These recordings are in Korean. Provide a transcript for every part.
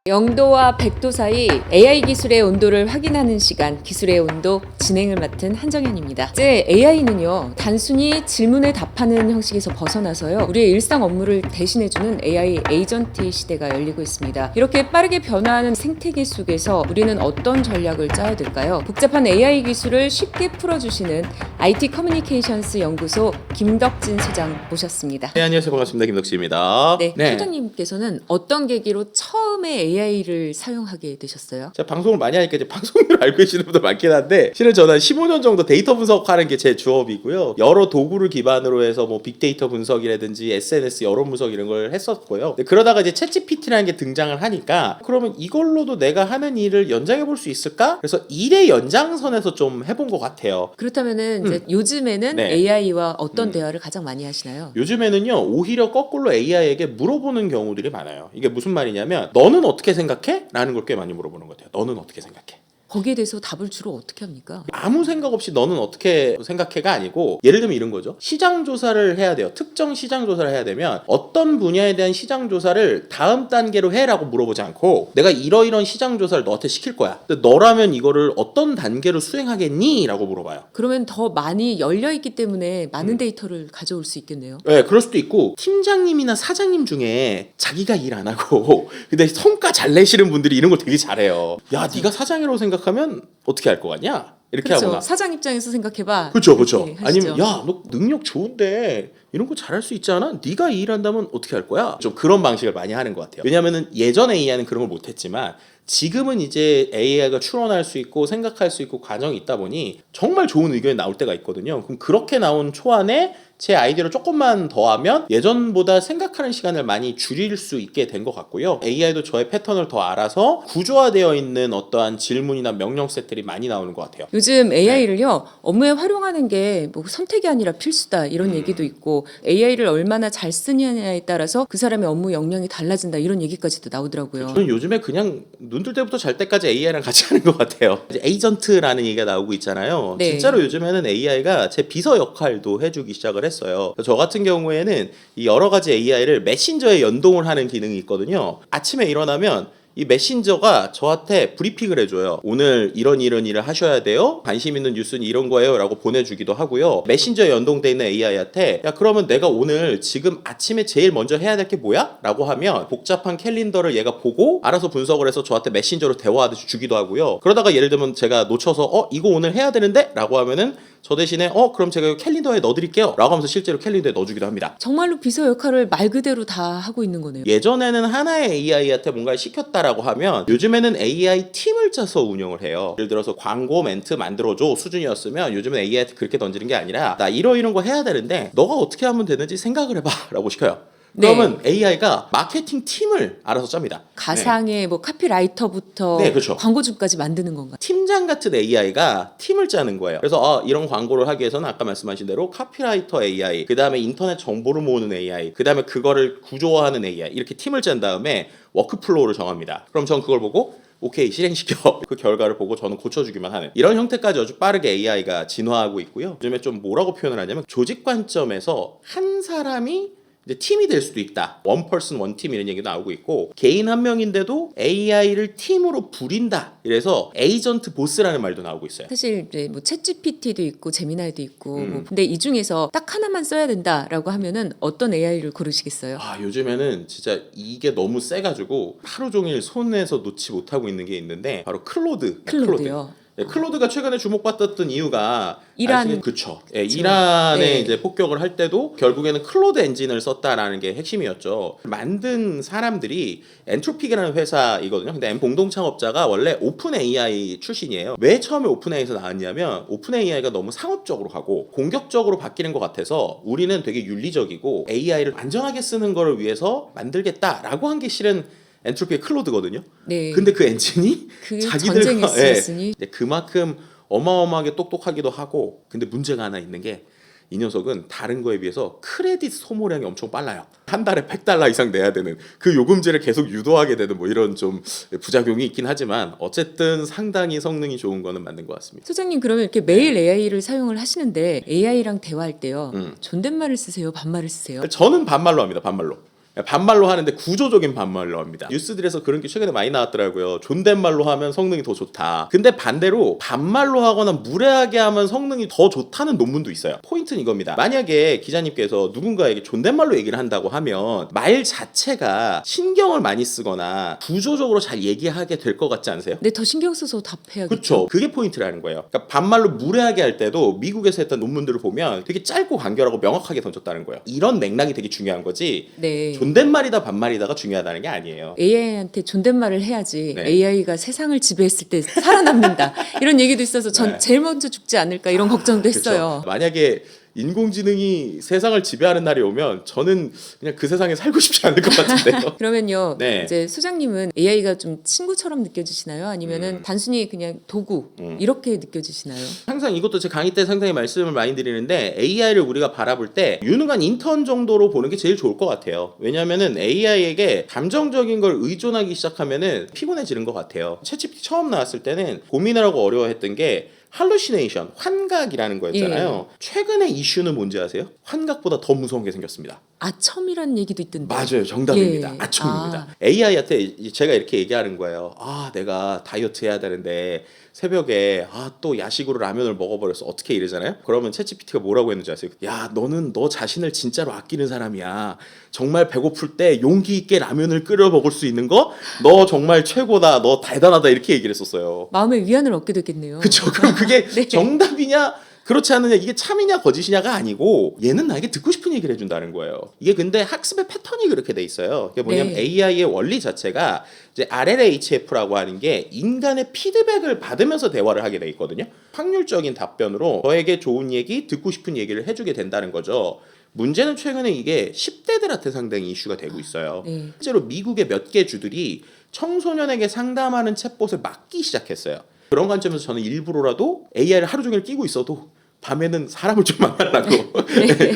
0도와 100도 사이 AI 기술의 온도를 확인하는 시간, 기술의 온도 진행을 맡은 한정현입니다. 이제 AI는요, 단순히 질문에 답하는 형식에서 벗어나서요, 우리의 일상 업무를 대신해주는 AI 에이전트의 시대가 열리고 있습니다. 이렇게 빠르게 변화하는 생태계 속에서 우리는 어떤 전략을 짜야 될까요? 복잡한 AI 기술을 쉽게 풀어주시는 IT 커뮤니케이션스 연구소 김덕진 소장 모셨습니다. 네, 안녕하세요. 반갑습니다. 김덕진입니다. 네, 소장님께서는 어떤 계기로 처음에 AI를 사용하게 되셨어요? 제가 방송을 많이 하니까 이제 방송으로 알고 계시는 분들 많긴 한데, 실은 저는 한 15년 정도 데이터 분석하는 게 제 주업이고요. 여러 도구를 기반으로 해서 뭐 빅데이터 분석이라든지 SNS 여론 분석 이런 걸 했었고요. 그러다가 이제 챗GPT라는 게 등장을 하니까, 그러면 이걸로도 내가 하는 일을 연장해 볼 수 있을까? 그래서 일의 연장선에서 좀 해본 것 같아요. 그렇다면은 이제 요즘에는 네. AI와 어떤 대화를 가장 많이 하시나요? 요즘에는요, 오히려 거꾸로 AI에게 물어보는 경우들이 많아요. 이게 무슨 말이냐면, 너는 어떻게 생각해? 라는 걸 꽤 많이 물어보는 것 같아요. 너는 어떻게 생각해? 거기에 대해서 답을 주로 어떻게 합니까? 아무 생각 없이 너는 어떻게 생각해가 아니고, 예를 들면 이런 거죠. 시장 조사를 해야 돼요. 특정 시장 조사를 해야 되면 어떤 분야에 대한 시장 조사를 다음 단계로 해라고 물어보지 않고, 내가 이러이러한 시장 조사를 너한테 시킬 거야. 근데 너라면 이거를 어떤 단계로 수행하겠니? 라고 물어봐요. 그러면 더 많이 열려있기 때문에 많은 데이터를 가져올 수 있겠네요. 네, 그럴 수도 있고, 팀장님이나 사장님 중에 자기가 일 안 하고 근데 성과 잘 내시는 분들이 이런 걸 되게 잘해요. 야, 네가 사장이라고 생각하면 어떻게 할 것 같냐? 이렇게 그렇죠. 하거나. 사장 입장에서 생각해봐. 그렇죠. 이렇게 아니면 하시죠. 야, 너 능력 좋은데 이런 거 잘할 수 있지 않아? 네가 이 일한다면 어떻게 할 거야? 좀 그런 방식을 많이 하는 것 같아요. 왜냐하면은 예전 AI는 그런 걸 못했지만, 지금은 이제 AI가 추론할 수 있고 생각할 수 있고 과정이 있다 보니 정말 좋은 의견이 나올 때가 있거든요. 그럼 그렇게 나온 초안에 제 아이디어를 조금만 더하면 예전보다 생각하는 시간을 많이 줄일 수 있게 된 것 같고요. AI도 저의 패턴을 더 알아서 구조화되어 있는 어떠한 질문이나 명령 셋들이 많이 나오는 것 같아요. 요즘 AI를요, 업무에 활용하는 게 뭐 선택이 아니라 필수다 이런 얘기도 있고, AI를 얼마나 잘 쓰느냐에 따라서 그 사람의 업무 역량이 달라진다 이런 얘기까지도 나오더라고요. 저는 요즘에 그냥 눈 뜰 때부터 잘 때까지 AI랑 같이 하는 것 같아요. 이제 에이전트라는 얘기가 나오고 있잖아요. 네. 진짜로 요즘에는 AI가 제 비서 역할도 해주기 시작을 했어요. 저 같은 경우에는 이 여러 가지 AI를 메신저에 연동을 하는 기능이 있거든요. 아침에 일어나면 이 메신저가 저한테 브리핑을 해줘요. 오늘 이런 일을 하셔야 돼요. 관심 있는 뉴스는 이런 거예요. 라고 보내주기도 하고요. 메신저에 연동되어 있는 AI한테 야, 그러면 내가 오늘 지금 아침에 제일 먼저 해야 될 게 뭐야? 라고 하면 복잡한 캘린더를 얘가 보고 알아서 분석을 해서 저한테 메신저로 대화하듯이 주기도 하고요. 그러다가 예를 들면 제가 놓쳐서 이거 오늘 해야 되는데? 라고 하면은 저 대신에 그럼 제가 캘린더에 넣어드릴게요. 라고 하면서 실제로 캘린더에 넣어주기도 합니다. 정말로 비서 역할을 말 그대로 다 하고 있는 거네요. 예전에는 하나의 AI한테 뭔가를 시켰다라고 하면, 요즘에는 AI 팀을 짜서 운영을 해요. 예를 들어서 광고 멘트 만들어줘 수준이었으면, 요즘은 AI한테 그렇게 던지는 게 아니라 나 이런 거 해야 되는데 너가 어떻게 하면 되는지 생각을 해봐 라고 시켜요. 그러면 AI가 마케팅 팀을 알아서 짭니다. 가상의 뭐 카피라이터부터 네, 그렇죠. 광고주까지 만드는 건가요? 팀장 같은 AI가 팀을 짜는 거예요. 그래서 이런 광고를 하기 위해서는 아까 말씀하신 대로 카피라이터 AI, 그 다음에 인터넷 정보를 모으는 AI, 그 다음에 그거를 구조화하는 AI, 이렇게 팀을 짠 다음에 워크플로우를 정합니다. 그럼 전 그걸 보고 오케이 실행시켜. 그 결과를 보고 저는 고쳐주기만 하는 이런 형태까지 아주 빠르게 AI가 진화하고 있고요. 요즘에 좀 뭐라고 표현을 하냐면, 조직 관점에서 한 사람이 이제 팀이 될 수도 있다. 원 퍼슨 원 팀 이런 얘기도 나오고 있고, 개인 한 명인데도 AI를 팀으로 부린다. 이래서 에이전트 보스라는 말도 나오고 있어요. 사실 이제 뭐 챗GPT도 있고 제미나이도 있고 뭐 근데 이 중에서 딱 하나만 써야 된다라고 하면은 어떤 AI를 고르시겠어요? 요즘에는 진짜 이게 너무 세가지고 하루 종일 손에서 놓지 못하고 있는 게 있는데, 바로 클로드. 클로드요. 네, 클로드가 최근에 주목받았던 이유가 이란. 그쵸. 예, 이란에 네. 이제 폭격을 할 때도 결국에는 클로드 엔진을 썼다라는 게 핵심이었죠. 만든 사람들이 엔트로픽이라는 회사이거든요. 근데 공동 창업자가 원래 오픈 AI 출신이에요. 왜 처음에 오픈 AI에서 나왔냐면, 오픈 AI가 너무 상업적으로 가고 공격적으로 바뀌는 것 같아서 우리는 되게 윤리적이고 AI를 안전하게 쓰는 거를 위해서 만들겠다라고 한 게 실은 엔트로피의 클로드거든요. 네. 근데 그 엔진이 그 자기들과 전쟁에 쓰였으니. 그만큼 어마어마하게 똑똑하기도 하고, 근데 문제가 하나 있는 게, 이 녀석은 다른 거에 비해서 크레딧 소모량이 엄청 빨라요. 한 달에 $100 이상 내야 되는, 그 요금제를 계속 유도하게 되는 뭐 이런 좀 부작용이 있긴 하지만, 어쨌든 상당히 성능이 좋은 거는 맞는 것 같습니다. 소장님 그러면 이렇게 매일 AI를 사용을 하시는데 AI랑 대화할 때요. 존댓말을 쓰세요? 반말을 쓰세요? 저는 반말로 합니다. 반말로. 반말로 하는데 구조적인 반말로 합니다. 뉴스들에서 그런 게 최근에 많이 나왔더라고요. 존댓말로 하면 성능이 더 좋다. 근데 반대로 반말로 하거나 무례하게 하면 성능이 더 좋다는 논문도 있어요. 포인트는 이겁니다. 만약에 기자님께서 누군가에게 존댓말로 얘기를 한다고 하면 말 자체가 신경을 많이 쓰거나 구조적으로 잘 얘기하게 될 것 같지 않으세요? 네, 더 신경 써서 답해야겠죠. 그렇죠. 그게 포인트라는 거예요. 그러니까 반말로 무례하게 할 때도 미국에서 했던 논문들을 보면 되게 짧고 간결하고 명확하게 던졌다는 거예요. 이런 맥락이 되게 중요한 거지. 네. 존댓말이다 반말이다가 중요하다는 게 아니에요. AI한테 존댓말을 해야지 네. AI가 세상을 지배했을 때 살아남는다. 이런 얘기도 있어서 전 네. 제일 먼저 죽지 않을까 이런 걱정도 그쵸? 했어요. 만약에 인공지능이 세상을 지배하는 날이 오면 저는 그냥 그 세상에 살고 싶지 않을 것 같은데요. 그러면요, 네. 이제 소장님은 AI가 좀 친구처럼 느껴지시나요? 아니면은 단순히 그냥 도구 이렇게 느껴지시나요? 항상 이것도 제 강의 때 상당히 말씀을 많이 드리는데 AI를 우리가 바라볼 때 유능한 인턴 정도로 보는 게 제일 좋을 것 같아요. 왜냐하면은 AI에게 감정적인 걸 의존하기 시작하면은 피곤해지는 것 같아요. 챗GPT 처음 나왔을 때는 고민을 하고 어려워했던 게 할루시네이션, 환각이라는 거였잖아요. 최근의 이슈는 뭔지 아세요? 환각보다 더 무서운 게 생겼습니다. 아첨이라는 얘기도 있던데. 맞아요. 정답입니다. 예. 아첨입니다. AI한테 제가 이렇게 얘기하는 거예요. 아, 내가 다이어트 해야 되는데 새벽에 또 야식으로 라면을 먹어버렸어. 어떻게 이러잖아요? 그러면 챗GPT가 뭐라고 했는지 아세요? 야, 너는 너 자신을 진짜로 아끼는 사람이야. 정말 배고플 때 용기 있게 라면을 끓여 먹을 수 있는 거? 너 정말 최고다. 너 대단하다. 이렇게 얘기를 했었어요. 마음의 위안을 얻게 됐겠네요. 그쵸? 그럼 그게 네. 정답이냐? 그렇지 않느냐, 이게 참이냐 거짓이냐가 아니고 얘는 나에게 듣고 싶은 얘기를 해준다는 거예요. 이게 근데 학습의 패턴이 그렇게 돼 있어요. 그게 뭐냐면 네. AI의 원리 자체가 이제 RLHF라고 하는 게 인간의 피드백을 받으면서 대화를 하게 돼 있거든요. 확률적인 답변으로 저에게 좋은 얘기, 듣고 싶은 얘기를 해주게 된다는 거죠. 문제는 최근에 이게 10대들한테 상당히 이슈가 되고 있어요. 네. 실제로 미국의 몇 개 주들이 청소년에게 상담하는 챗봇을 막기 시작했어요. 그런 관점에서 저는 일부러라도 AI를 하루 종일 끼고 있어도 밤에는 사람을 좀 만나려고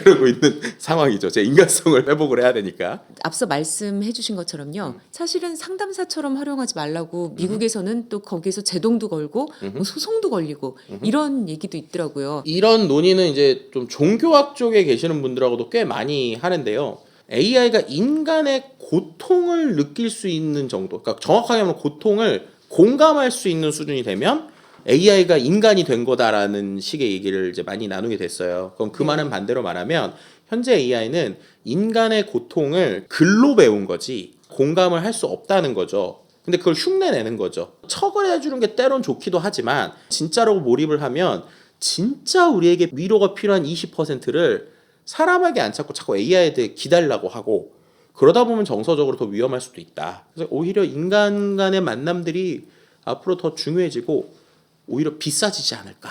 그러고 있는 상황이죠. 제 인간성을 회복을 해야 되니까. 앞서 말씀해 주신 것처럼요. 사실은 상담사처럼 활용하지 말라고 미국에서는 또 거기에서 제동도 걸고 뭐 소송도 걸리고 이런 얘기도 있더라고요. 이런 논의는 이제 좀 종교학 쪽에 계시는 분들하고도 꽤 많이 하는데요. AI가 인간의 고통을 느낄 수 있는 정도, 그러니까 정확하게 하면 고통을 공감할 수 있는 수준이 되면 AI가 인간이 된 거다라는 식의 얘기를 이제 많이 나누게 됐어요. 그럼 그 말은 반대로 말하면 현재 AI는 인간의 고통을 글로 배운 거지 공감을 할 수 없다는 거죠. 근데 그걸 흉내내는 거죠. 척을 해주는 게 때론 좋기도 하지만 진짜로 몰입을 하면 진짜 우리에게 위로가 필요한 20%를 사람에게 안 찾고 자꾸 AI한테 기달라고 하고 그러다 보면 정서적으로 더 위험할 수도 있다. 그래서 오히려 인간 간의 만남들이 앞으로 더 중요해지고 오히려 비싸지지 않을까.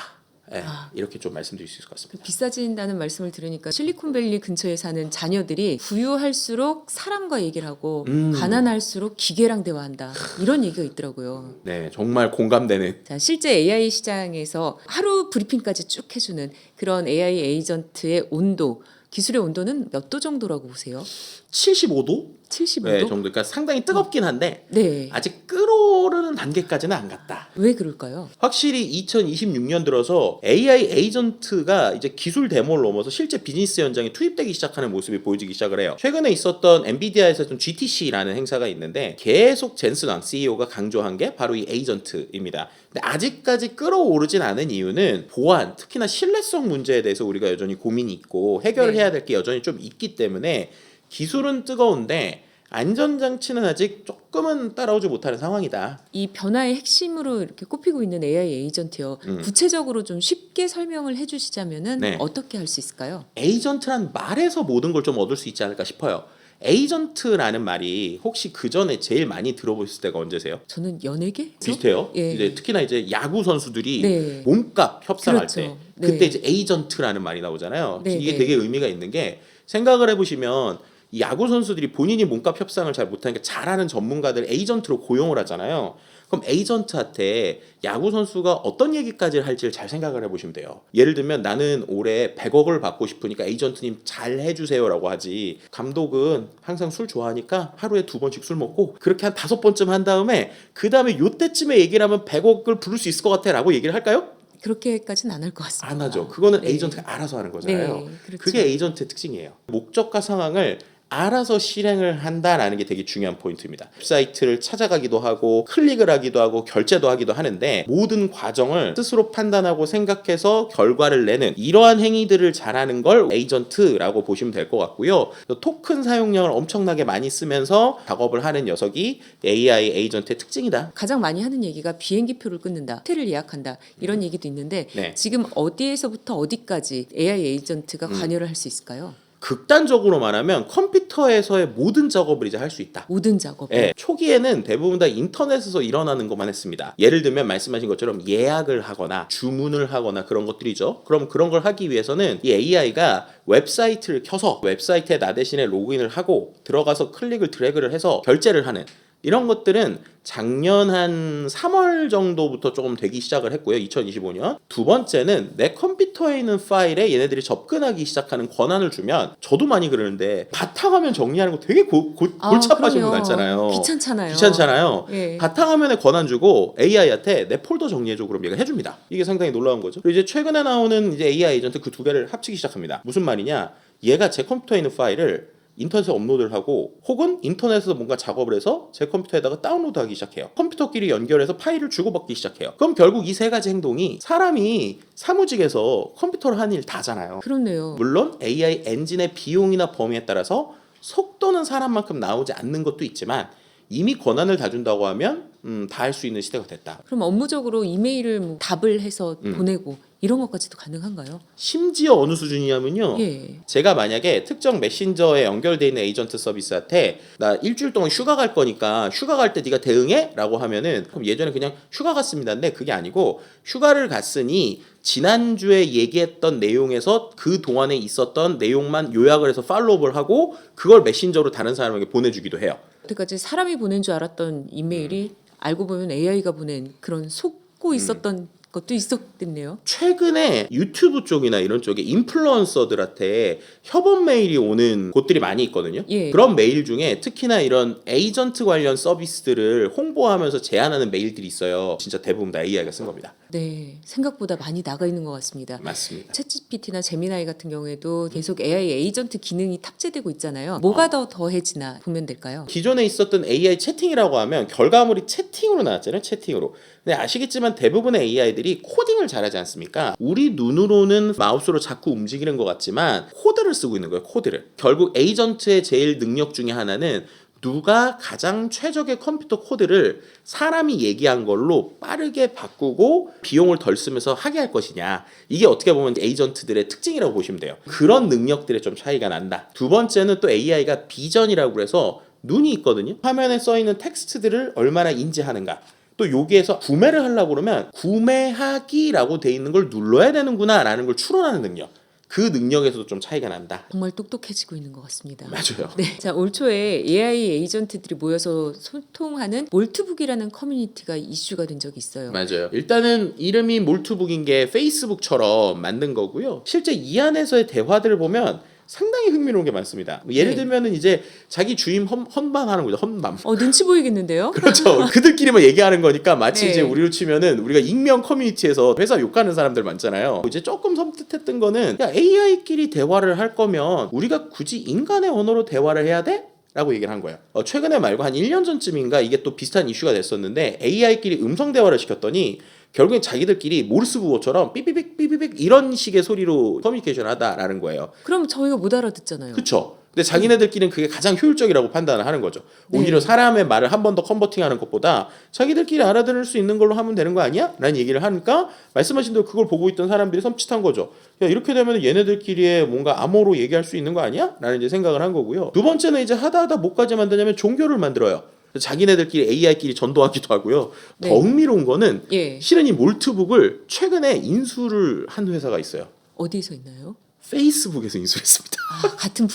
예, 이렇게 좀 말씀드릴 수 있을 것 같습니다. 비싸진다는 말씀을 들으니까 실리콘밸리 근처에 사는 자녀들이 부유할수록 사람과 얘기를 하고 가난할수록 기계랑 대화한다. 이런 얘기가 있더라고요. 네, 정말 공감되는. 자, 실제 AI 시장에서 하루 브리핑까지 쭉 해주는 그런 AI 에이전트의 온도, 기술의 온도는 몇 도 정도라고 보세요? 75도? 75도? 네, 정도. 그러니까 상당히 뜨겁긴 한데 네. 아직 끓어오르는 단계까지는 안 갔다. 왜 그럴까요? 확실히 2026년 들어서 AI 에이전트가 이제 기술 데모를 넘어서 실제 비즈니스 현장에 투입되기 시작하는 모습이 보여지기 시작을 해요. 최근에 있었던 엔비디아에서 좀 GTC라는 행사가 있는데 계속 젠슨 왕 CEO가 강조한 게 바로 이 에이전트입니다. 근데 아직까지 끌어오르진 않은 이유는 보안, 특히나 신뢰성 문제에 대해서 우리가 여전히 고민이 있고 해결을 해야 될 게 여전히 좀 있기 때문에 기술은 뜨거운데 안전장치는 아직 조금은 따라오지 못하는 상황이다. 이 변화의 핵심으로 이렇게 꼽히고 있는 AI 에이전트요. 구체적으로 좀 쉽게 설명을 해주시자면은 네. 어떻게 할 수 있을까요? 에이전트란 말에서 모든 걸 좀 얻을 수 있지 않을까 싶어요. 에이전트라는 말이 혹시 그 전에 제일 많이 들어보셨을 때가 언제세요? 저는 연예계? 비슷해요. 예. 이제 특히나 이제 야구 선수들이 네. 몸값 협상할 그렇죠. 때 네. 그때 이제 에이전트라는 말이 나오잖아요. 네, 이게 네. 되게 의미가 있는 게 생각을 해보시면 이 야구 선수들이 본인이 몸값 협상을 잘 못하니까 잘하는 전문가들 에이전트로 고용을 하잖아요. 그럼 에이전트한테 야구 선수가 어떤 얘기까지 할지를 잘 생각을 해보시면 돼요. 예를 들면 나는 올해 100억을 받고 싶으니까 에이전트님 잘 해주세요라고 하지. 감독은 항상 술 좋아하니까 하루에 2번씩 술 먹고 그렇게 한 5번쯤 한 다음에 그 다음에 요때쯤에 얘기를 하면 100억을 부를 수 있을 것 같아라고 얘기를 할까요? 그렇게까지는 안 할 것 같습니다. 안 하죠. 그거는 네. 에이전트가 알아서 하는 거잖아요. 네, 그렇죠. 그게 에이전트의 특징이에요. 목적과 상황을 알아서 실행을 한다라는 게 되게 중요한 포인트입니다. 웹사이트를 찾아가기도 하고 클릭을 하기도 하고 결제도 하기도 하는데 모든 과정을 스스로 판단하고 생각해서 결과를 내는 이러한 행위들을 잘하는 걸 에이전트라고 보시면 될 것 같고요. 토큰 사용량을 엄청나게 많이 쓰면서 작업을 하는 녀석이 AI 에이전트의 특징이다. 가장 많이 하는 얘기가 비행기표를 끊는다, 호텔을 예약한다 이런 얘기도 있는데 네. 지금 어디에서부터 어디까지 AI 에이전트가 관여를 할 수 있을까요? 극단적으로 말하면 컴퓨터에서의 모든 작업을 이제 할 수 있다. 모든 작업. 예, 초기에는 대부분 다 인터넷에서 일어나는 것만 했습니다. 예를 들면 말씀하신 것처럼 예약을 하거나 주문을 하거나 그런 것들이죠. 그럼 그런 걸 하기 위해서는 이 AI가 웹사이트를 켜서 웹사이트에 나 대신에 로그인을 하고 들어가서 클릭을 드래그를 해서 결제를 하는 이런 것들은 작년 한 3월 정도부터 조금 되기 시작을 했고요. 2025년. 두 번째는 내 컴퓨터에 있는 파일에 얘네들이 접근하기 시작하는 권한을 주면 저도 많이 그러는데 바탕화면 정리하는 거 되게 골치아파진 분 많잖아요. 귀찮잖아요. 예. 바탕화면에 권한 주고 AI한테 내 폴더 정리해줘 그럼 얘가 해줍니다. 이게 상당히 놀라운 거죠. 그리고 이제 최근에 나오는 이제 AI 에이전트 그 두 개를 합치기 시작합니다. 무슨 말이냐? 얘가 제 컴퓨터에 있는 파일을 인터넷에 업로드를 하고 혹은 인터넷에서 뭔가 작업을 해서 제 컴퓨터에다가 다운로드하기 시작해요. 컴퓨터끼리 연결해서 파일을 주고받기 시작해요. 그럼 결국 이 세 가지 행동이 사람이 사무직에서 컴퓨터로 하는 일 다잖아요. 그렇네요. 물론 AI 엔진의 비용이나 범위에 따라서 속도는 사람만큼 나오지 않는 것도 있지만 이미 권한을 다 준다고 하면 다 할 수 있는 시대가 됐다. 그럼 업무적으로 이메일을 뭐 답을 해서 보내고 이런 것까지도 가능한가요? 심지어 어느 수준이냐면요. 예. 제가 만약에 특정 메신저에 연결돼 있는 에이전트 서비스한테 나 일주일 동안 휴가 갈 거니까 휴가 갈 때 네가 대응해? 라고 하면은 그럼 예전에 그냥 휴가 갔습니다인데 그게 아니고 휴가를 갔으니 지난주에 얘기했던 내용에서 그 동안에 있었던 내용만 요약을 해서 팔로우업을 하고 그걸 메신저로 다른 사람에게 보내주기도 해요. 여태까지 사람이 보낸 줄 알았던 이메일이 알고 보면 AI가 보낸 그런 속고 있었던 것도 있었겠네요. 최근에 유튜브 쪽이나 이런 쪽에 인플루언서들한테 협업 메일이 오는 곳들이 많이 있거든요. 예. 그런 메일 중에 특히나 이런 에이전트 관련 서비스들을 홍보하면서 제안하는 메일들이 있어요. 진짜 대부분 다 AI가 쓴 겁니다. 네, 생각보다 많이 나가 있는 것 같습니다. 맞습니다. 챗GPT나 제미나이 같은 경우에도 계속 AI 에이전트 기능이 탑재되고 있잖아요. 뭐가 더 더해지나 보면 될까요? 기존에 있었던 AI 채팅이라고 하면 결과물이 채팅으로 나왔잖아요. 채팅으로. 근데 아시겠지만 대부분의 AI들이 코딩을 잘하지 않습니까? 우리 눈으로는 마우스로 자꾸 움직이는 것 같지만 코드를 쓰고 있는 거예요. 코드를. 결국 에이전트의 제일 능력 중에 하나는 누가 가장 최적의 컴퓨터 코드를 사람이 얘기한 걸로 빠르게 바꾸고 비용을 덜 쓰면서 하게 할 것이냐. 이게 어떻게 보면 에이전트들의 특징이라고 보시면 돼요. 그런 능력들의 좀 차이가 난다. 두 번째는 또 AI가 비전이라고 해서 눈이 있거든요. 화면에 써 있는 텍스트들을 얼마나 인지하는가. 또 여기에서 구매를 하려고 그러면 구매하기라고 돼 있는 걸 눌러야 되는구나 라는 걸 추론하는 능력. 그 능력에서도 좀 차이가 난다. 정말 똑똑해지고 있는 것 같습니다. 맞아요. 네, 자, 올 초에 AI 에이전트들이 모여서 소통하는 몰트북이라는 커뮤니티가 이슈가 된 적이 있어요. 맞아요. 일단은 이름이 몰트북인 게 페이스북처럼 만든 거고요. 실제 이 안에서의 대화들을 보면 상당히 흥미로운 게 많습니다. 예를 들면은 이제 자기 주임 헌반하는 거죠. 헌반. 눈치 보이겠는데요? 그렇죠. 그들끼리만 얘기하는 거니까 마치 네. 이제 우리로 치면은 우리가 익명 커뮤니티에서 회사 욕하는 사람들 많잖아요. 이제 조금 섬뜩했던 거는 야, AI끼리 대화를 할 거면 우리가 굳이 인간의 언어로 대화를 해야 돼? 라고 얘기를 한 거예요. 최근에 말고 한 1년 전쯤인가 이게 또 비슷한 이슈가 됐었는데 AI끼리 음성 대화를 시켰더니 결국엔 자기들끼리 모르스부호처럼 삐삐빅 삐삐빅 이런 식의 소리로 커뮤니케이션 하다라는 거예요. 그럼 저희가 못 알아듣잖아요. 그렇죠. 근데 자기네들끼리는 그게 가장 효율적이라고 판단을 하는 거죠. 오히려 네. 사람의 말을 한 번 더 컨버팅하는 것보다 자기들끼리 알아들을 수 있는 걸로 하면 되는 거 아니야? 라는 얘기를 하니까 말씀하신 대로 그걸 보고 있던 사람들이 섬찟한 거죠. 야, 이렇게 되면 얘네들끼리의 뭔가 암호로 얘기할 수 있는 거 아니야? 라는 이제 생각을 한 거고요. 두 번째는 이제 하다 뭐까지 만드냐면 종교를 만들어요. 자기네들끼리 AI끼리 전도하기도 하고요. 네. 더 흥미로운 거는 예. 실은 이 몰트북을 최근에 인수를 한 회사가 있어요. 어디서 있나요? 페이스북에서 인수했습니다. 같은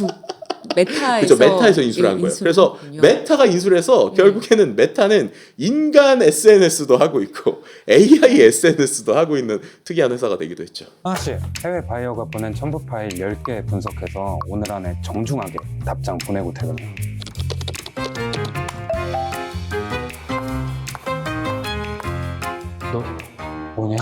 메타에서 그렇죠. 메타에서 인수를 한 거예요. 그래서 했군요. 메타가 인수를 해서 결국에는 메타는 인간 SNS도 하고 있고 AI SNS도 하고 있는 특이한 회사가 되기도 했죠. 하나씨, 해외 바이어가 보낸 첨부 파일 10개 분석해서 오늘 안에 정중하게 답장 보내고 퇴근해요. 너 뭐냐?